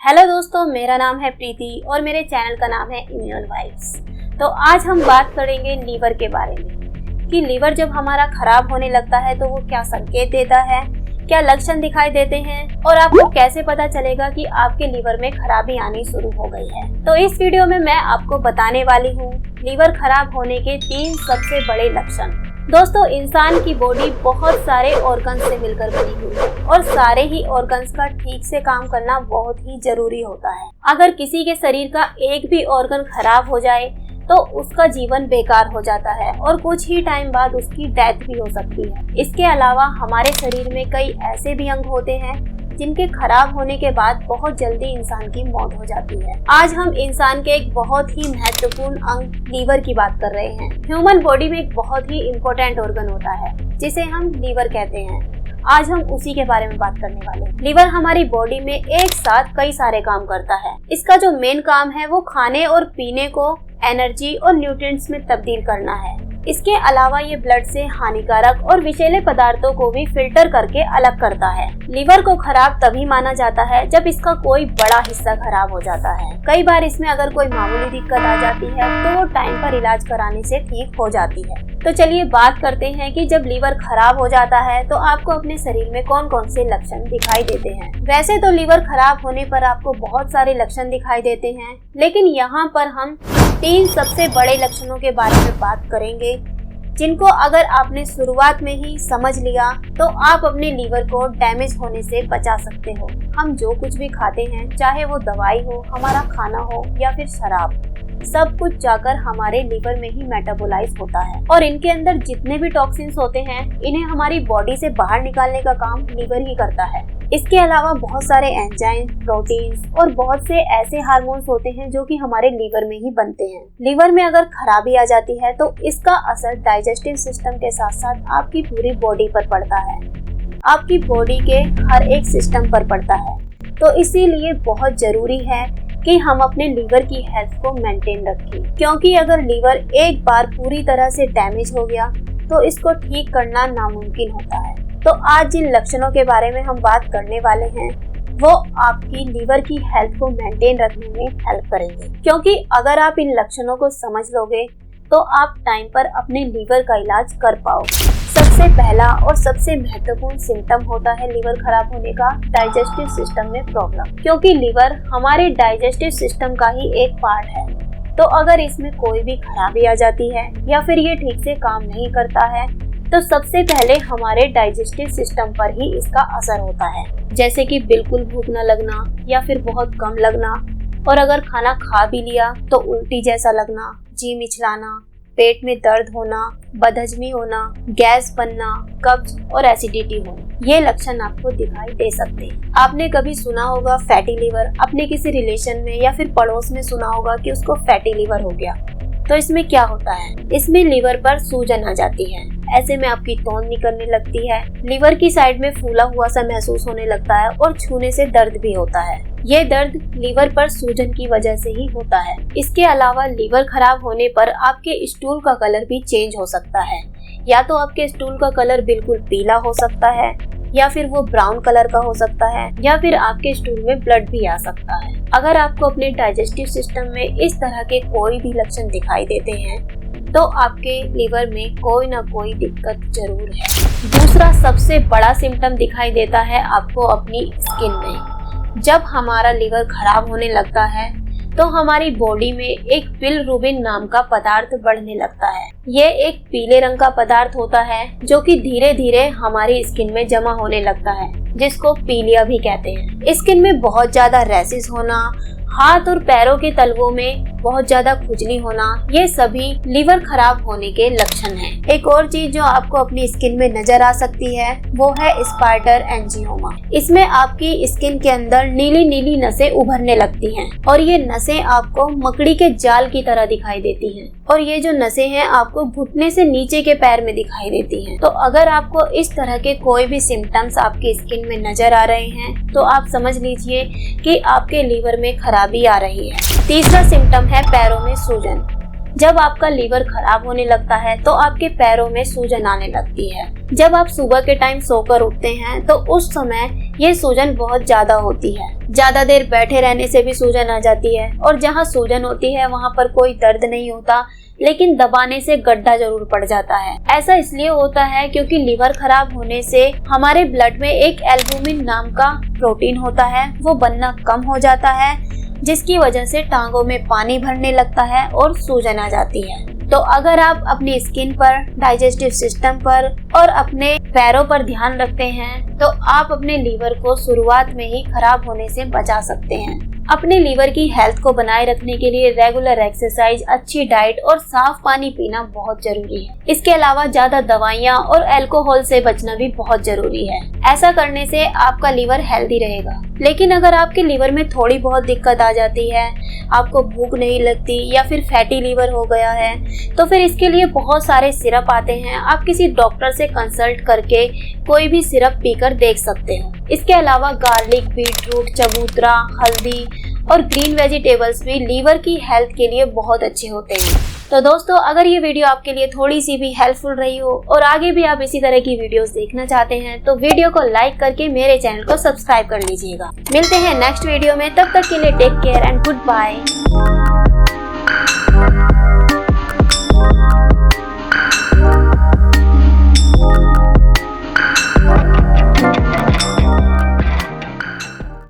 Hello दोस्तों, मेरा नाम है प्रीति और मेरे चैनल का नाम है इम्यून वाइब्स। तो आज हम बात करेंगे लीवर के बारे में कि लीवर जब हमारा खराब होने लगता है तो वो क्या संकेत देता है, क्या लक्षण दिखाई देते हैं और आपको कैसे पता चलेगा कि आपके लीवर में खराबी आनी शुरू हो गई है। तो इस वीडियो में मैं आपको बताने वाली हूँ लीवर खराब होने के 3 सबसे बड़े लक्षण। दोस्तों, इंसान की बॉडी बहुत सारे ऑर्गन से मिलकर बनी हुई है और सारे ही ऑर्गन्स का ठीक से काम करना बहुत ही जरूरी होता है। अगर किसी के शरीर का एक भी ऑर्गन खराब हो जाए तो उसका जीवन बेकार हो जाता है और कुछ ही टाइम बाद उसकी डेथ भी हो सकती है। इसके अलावा हमारे शरीर में कई ऐसे भी अंग होते हैं जिनके खराब होने के बाद बहुत जल्दी इंसान की मौत हो जाती है। आज हम इंसान के एक बहुत ही महत्वपूर्ण अंग लीवर की बात कर रहे हैं। ह्यूमन बॉडी में एक बहुत ही इम्पोर्टेंट ऑर्गन होता है जिसे हम लीवर कहते हैं। आज हम उसी के बारे में बात करने वाले हैं। लीवर हमारी बॉडी में एक साथ कई सारे काम करता है। इसका जो मेन काम है वो खाने और पीने को एनर्जी और न्यूट्रिएंट्स में तब्दील करना है। इसके अलावा ये ब्लड से हानिकारक और विषैले पदार्थों को भी फिल्टर करके अलग करता है। लीवर को खराब तभी माना जाता है जब इसका कोई बड़ा हिस्सा खराब हो जाता है। कई बार इसमें अगर कोई मामूली दिक्कत आ जाती है तो वो टाइम पर इलाज कराने से ठीक हो जाती है। तो चलिए बात करते हैं कि जब लीवर खराब हो जाता है तो आपको अपने शरीर में कौन कौन से लक्षण दिखाई देते हैं। वैसे तो लीवर खराब होने पर आपको बहुत सारे लक्षण दिखाई देते हैं, लेकिन यहाँ पर हम 3 सबसे बड़े लक्षणों के बारे में बात करेंगे जिनको अगर आपने शुरुआत में ही समझ लिया तो आप अपने लीवर को डैमेज होने से बचा सकते हो। हम जो कुछ भी खाते हैं, चाहे वो दवाई हो, हमारा खाना हो या फिर शराब, सब कुछ जाकर हमारे लीवर में ही मेटाबोलाइज होता है और इनके अंदर जितने भी टॉक्सिन्स होते हैं इन्हें हमारी बॉडी से बाहर निकालने का काम लीवर ही करता है। इसके अलावा बहुत सारे एंजाइम, प्रोटीन्स और बहुत से ऐसे हार्मोन्स होते हैं जो कि हमारे लीवर में ही बनते हैं। लीवर में अगर खराबी आ जाती है तो इसका असर डाइजेस्टिव सिस्टम के साथ साथ आपकी पूरी बॉडी पर पड़ता है, आपकी बॉडी के हर एक सिस्टम पर पड़ता है। तो इसीलिए बहुत जरूरी है कि हम अपने लीवर की हेल्थ को मेंटेन रखें, क्योंकि अगर लीवर एक बार पूरी तरह से डैमेज हो गया तो इसको ठीक करना नामुमकिन होता है। तो आज जिन लक्षणों के बारे में हम बात करने वाले हैं वो आपकी लीवर की हेल्थ को मेंटेन रखने में हेल्प करेंगे, क्योंकि अगर आप इन लक्षणों को समझ लोगे तो आप टाइम पर अपने लीवर का इलाज कर पाओगे। सबसे पहला और सबसे महत्वपूर्ण सिम्टम होता है लीवर खराब होने का डाइजेस्टिव सिस्टम में प्रॉब्लम, क्योंकि लीवर हमारे डाइजेस्टिव सिस्टम का ही एक पार्ट है। तो अगर इसमें कोई भी खराबी आ जाती है या फिर ये ठीक से काम नहीं करता है तो सबसे पहले हमारे डाइजेस्टिव सिस्टम पर ही इसका असर होता है, जैसे कि बिल्कुल भूख न लगना या फिर बहुत कम लगना, और अगर खाना खा भी लिया तो उल्टी जैसा लगना, जी मिचलाना, पेट में दर्द होना, बदहजमी होना, गैस बनना, कब्ज और एसिडिटी होना, ये लक्षण आपको दिखाई दे सकते हैं। आपने कभी सुना होगा फैटी लीवर, अपने किसी रिलेशन में या फिर पड़ोस में सुना होगा कि उसको फैटी लीवर हो गया। तो इसमें क्या होता है, इसमें लीवर पर सूजन आ जाती है, ऐसे में आपकी तौंद निकलने लगती है, लीवर की साइड में फूला हुआ सा महसूस होने लगता है और छूने से दर्द भी होता है। ये दर्द लीवर पर सूजन की वजह से ही होता है। इसके अलावा लीवर खराब होने पर आपके स्टूल का कलर भी चेंज हो सकता है, या तो आपके स्टूल का कलर बिल्कुल पीला हो सकता है या फिर वो ब्राउन कलर का हो सकता है, या फिर आपके स्टूल में ब्लड भी आ सकता है। अगर आपको अपने डाइजेस्टिव सिस्टम में इस तरह के कोई भी लक्षण दिखाई देते हैं तो आपके लीवर में कोई ना कोई दिक्कत जरूर है। दूसरा सबसे बड़ा सिम्टम दिखाई देता है आपको अपनी स्किन में। जब हमारा लीवर खराब होने लगता है तो हमारी बॉडी में एक बिलिरुबिन नाम का पदार्थ बढ़ने लगता है। ये एक पीले रंग का पदार्थ होता है जो कि धीरे धीरे हमारी स्किन में जमा होने लगता है, जिसको पीलिया भी कहते हैं। स्किन में बहुत ज्यादा रैशेस होना, हाथ और पैरों के तलवों में बहुत ज्यादा खुजली होना, ये सभी लीवर खराब होने के लक्षण हैं। एक और चीज जो आपको अपनी स्किन में नजर आ सकती है वो है स्पाइडर एंजियोमा। इसमें आपकी स्किन के अंदर नीली नीली नसें उभरने लगती हैं और ये नसें आपको मकड़ी के जाल की तरह दिखाई देती हैं, और ये जो नसें हैं आपको घुटने से नीचे के पैर में दिखाई देती हैं। तो अगर आपको इस तरह के कोई भी सिम्टम्स आपकी स्किन में नजर आ रहे हैं तो आप समझ लीजिए कि आपके लीवर में खराबी आ रही है। तीसरा सिम्टम है पैरों में सूजन। जब आपका लीवर खराब होने लगता है तो आपके पैरों में सूजन आने लगती है। जब आप सुबह के टाइम सोकर उठते हैं तो उस समय ये सूजन बहुत ज्यादा होती है। ज्यादा देर बैठे रहने से भी सूजन आ जाती है और जहाँ सूजन होती है वहाँ पर कोई दर्द नहीं होता, लेकिन दबाने से गड्ढा जरूर पड़ जाता है। ऐसा इसलिए होता है क्योंकि लीवर खराब होने से हमारे ब्लड में एक एल्बुमिन नाम का प्रोटीन होता है, वो बनना कम हो जाता है, जिसकी वजह से टांगों में पानी भरने लगता है और सूजन आ जाती है। तो अगर आप अपनी स्किन पर, डाइजेस्टिव सिस्टम पर और अपने पैरों पर ध्यान रखते हैं तो आप अपने लीवर को शुरुआत में ही खराब होने से बचा सकते हैं। अपने लीवर की हेल्थ को बनाए रखने के लिए रेगुलर एक्सरसाइज, अच्छी डाइट और साफ पानी पीना बहुत जरूरी है। इसके अलावा ज्यादा दवाइयाँ और अल्कोहल से बचना भी बहुत जरूरी है। ऐसा करने से आपका लीवर हेल्दी रहेगा। लेकिन अगर आपके लीवर में थोड़ी बहुत दिक्कत आ जाती है, आपको भूख नहीं लगती या फिर फैटी लीवर हो गया है, तो फिर इसके लिए बहुत सारे सिरप आते हैं। आप किसी डॉक्टर से कंसल्ट करके कोई भी सिरप पीकर देख सकते हो। इसके अलावा गार्लिक, बीटरूट, चबूतरा, हल्दी और ग्रीन वेजिटेबल्स भी लीवर की हेल्थ के लिए बहुत अच्छे होते हैं। तो दोस्तों, अगर ये वीडियो आपके लिए थोड़ी सी भी हेल्पफुल रही हो और आगे भी आप इसी तरह की वीडियोस देखना चाहते हैं तो वीडियो को लाइक करके मेरे चैनल को सब्सक्राइब कर लीजिएगा। मिलते हैं नेक्स्ट वीडियो में, तब तक के लिए take care and good bye.